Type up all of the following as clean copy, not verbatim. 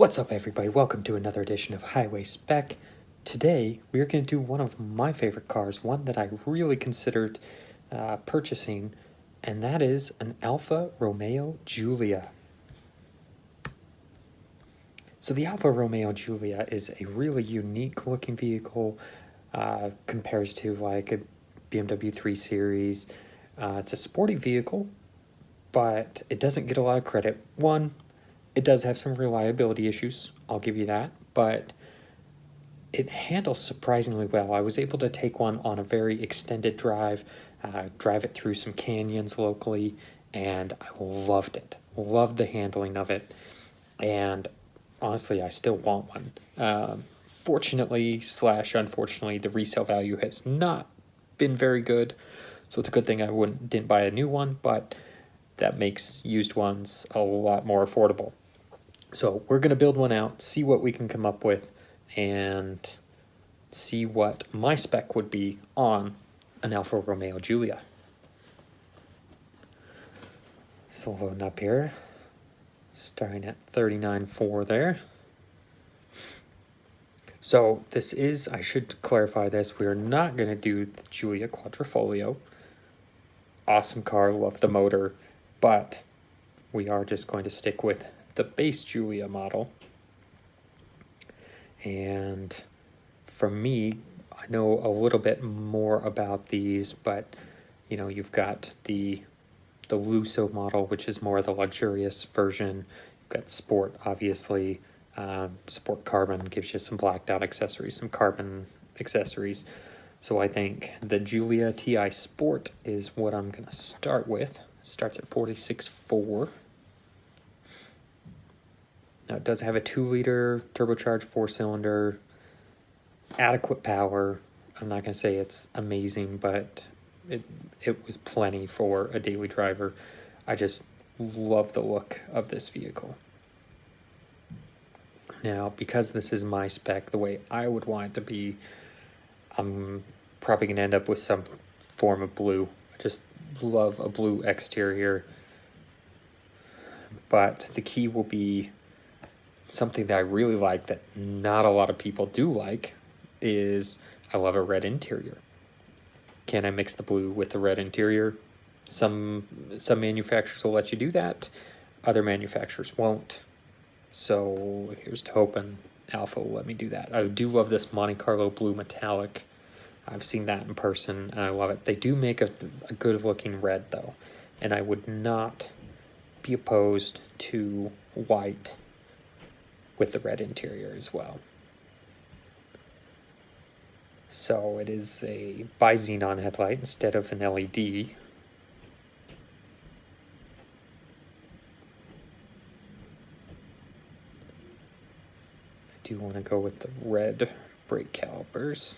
What's up, everybody? Welcome to another edition of HWYSpec. Today, we are going to do one of my favorite cars, one that I really considered purchasing, and that is an Alfa Romeo Giulia. So the Alfa Romeo Giulia is a really unique looking vehicle, compares to like a BMW 3 Series. It's a sporty vehicle, but it doesn't get a lot of credit. One, it does have some reliability issues, I'll give you that, but it handles surprisingly well. I was able to take one on a very extended drive, drive it through some canyons locally, and I loved it. Loved the handling of it, and honestly, I still want one. Fortunately / unfortunately, the resale value has not been very good, so it's a good thing I didn't buy a new one, but that makes used ones a lot more affordable. So we're going to build one out, see what we can come up with, and see what my spec would be on an Alfa Romeo Giulia. So loading up here, starting at 39.4 there. So this is, I should clarify this, we are not going to do the Giulia Quadrifoglio. Awesome car, love the motor, but we are just going to stick with the base Giulia model. And for me, I know a little bit more about these, but you know, you've got the Lusso model, which is more the luxurious version. You've got Sport, obviously. Sport Carbon gives you some blacked out accessories, some carbon accessories. So I think the Giulia TI Sport is what I'm going to start with. Starts at 46.4. Now it does have a 2-liter turbocharged 4-cylinder, adequate power. I'm not going to say it's amazing, but it was plenty for a daily driver. I just love the look of this vehicle. Now, because this is my spec, the way I would want it to be, I'm probably going to end up with some form of blue. I just love a blue exterior. But the key will be something that I really like that not a lot of people do like is I love a red interior. Can I mix the blue with the red interior? Some manufacturers will let you do that. Other manufacturers won't. So here's to hoping Alfa will let me do that. I do love this Monte Carlo blue metallic. I've seen that in person and I love it. They do make a good looking red though. And I would not be opposed to white with the red interior as well. So it is a bi-xenon headlight instead of an LED. I do want to go with the red brake calipers.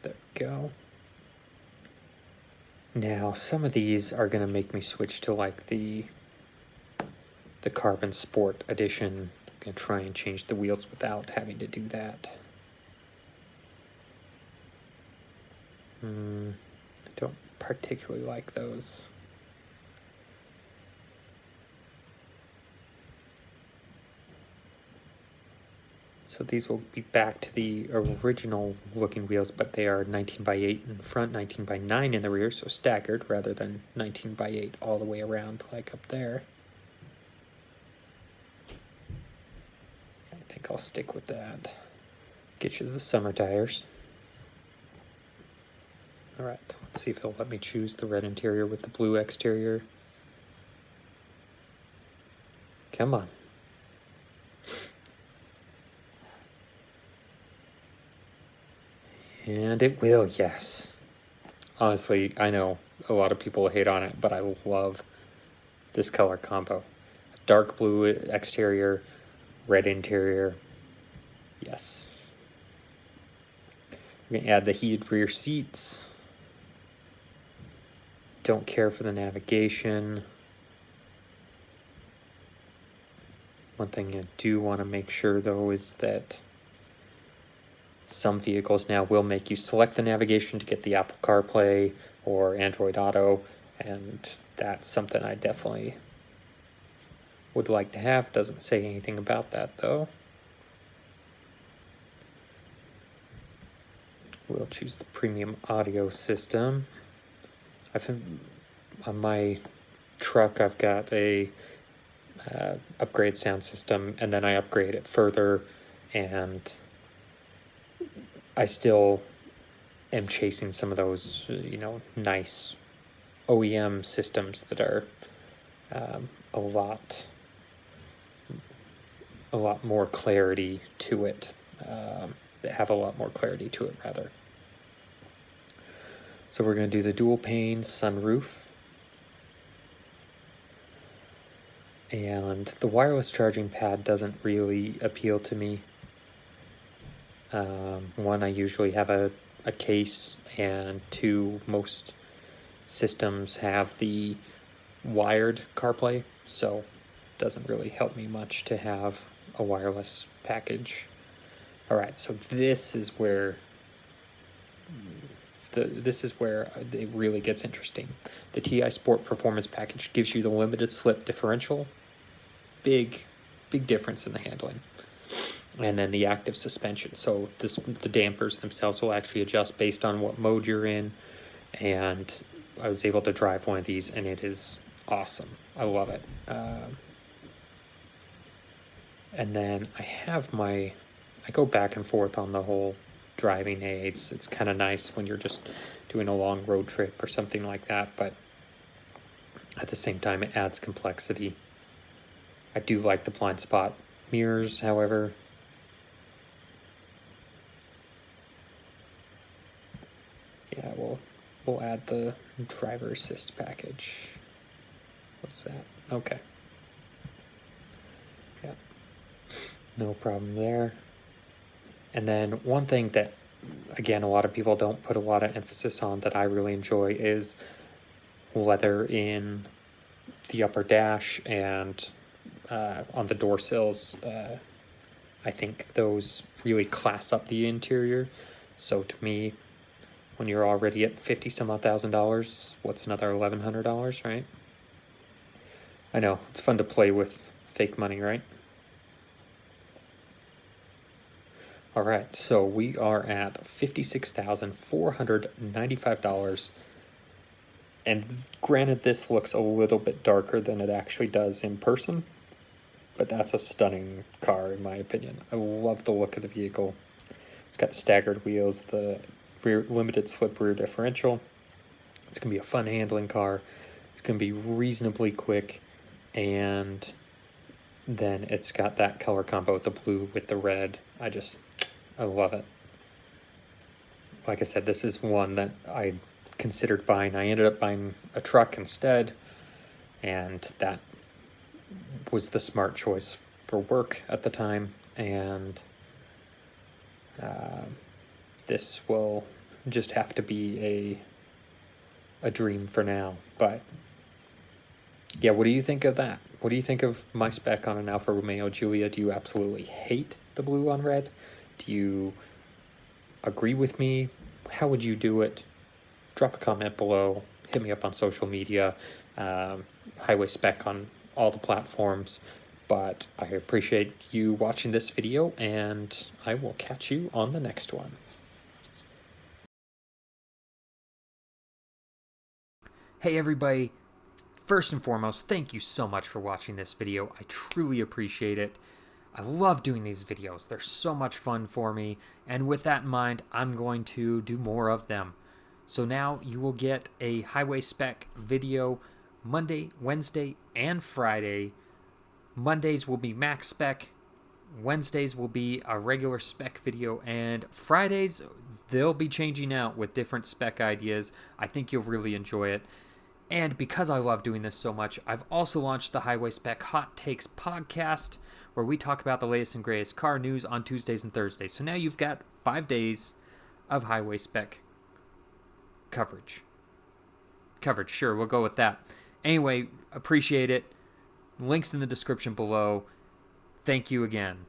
There we go. Now, some of these are going to make me switch to like the Carbon Sport Edition. I'm going to try and change the wheels without having to do that. I don't particularly like those. So these will be back to the original looking wheels, but they are 19x8 in the front, 19x9 in the rear, so staggered rather than 19x8 all the way around like up there. I think I'll stick with that. Get you the summer tires. All right, let's see if it'll let me choose the red interior with the blue exterior. Come on. And it will, yes. Honestly, I know a lot of people hate on it, but I love this color combo. Dark blue exterior, red interior. Yes. We're going to add the heated rear seats. Don't care for the navigation. One thing I do want to make sure, though, is that some vehicles now will make you select the navigation to get the Apple CarPlay or Android Auto, and that's something I definitely would like to have. Doesn't say anything about that though. We'll choose the premium audio system. On my truck, I've got a upgrade sound system, and then I upgrade it further, and I still am chasing some of those, nice OEM systems that are a lot more clarity to it, that have a lot more clarity to it, rather. So we're going to do the dual pane sunroof. And the wireless charging pad doesn't really appeal to me. One, I usually have a case, and two, most systems have the wired CarPlay, so it doesn't really help me much to have a wireless package. All right, so this is where it really gets interesting. The TI Sport Performance Package gives you the limited slip differential. Big difference in the handling. And then the active suspension. So the dampers themselves will actually adjust based on what mode you're in. And I was able to drive one of these, and it is awesome. I love it. And then I go back and forth on the whole driving aids. It's kind of nice when you're just doing a long road trip or something like that, but at the same time it adds complexity. I do like the blind spot mirrors, however. Yeah, we'll add the driver assist package. What's that? Okay. Yeah. No problem there. And then one thing that, again, a lot of people don't put a lot of emphasis on that I really enjoy is leather in the upper dash and on the door sills. I think those really class up the interior. So to me, when you're already at $50 some odd thousand, what's another $1,100, right? I know, it's fun to play with fake money, right? All right, so we are at $56,495. And granted, this looks a little bit darker than it actually does in person, but that's a stunning car in my opinion. I love the look of the vehicle. It's got the staggered wheels, the rear limited slip rear differential. It's going to be a fun handling car. It's going to be reasonably quick, and then it's got that color combo with the blue with the red. I love it. Like I said, this is one that I considered buying. I ended up buying a truck instead, and that was the smart choice for work at the time, and this will just have to be a dream for now. But yeah, what do you think of that? What do you think of my spec on an Alfa Romeo Giulia? Do you absolutely hate the blue on red? Do you agree with me? How would you do it? Drop a comment below. Hit me up on social media. HWYSpec on all the platforms. But I appreciate you watching this video, and I will catch you on the next one. Hey everybody, first and foremost, thank you so much for watching this video. I truly appreciate it. I love doing these videos. They're so much fun for me. And with that in mind, I'm going to do more of them. So now you will get a HWYSpec video Monday, Wednesday, and Friday. Mondays will be max spec. Wednesdays will be a regular spec video. And Fridays, they'll be changing out with different spec ideas. I think you'll really enjoy it. And because I love doing this so much, I've also launched the HWYSpec Hot Takes podcast, where we talk about the latest and greatest car news on Tuesdays and Thursdays. So now you've got 5 days of HWYSpec coverage. Sure, we'll go with that. Anyway, appreciate it. Links in the description below. Thank you again.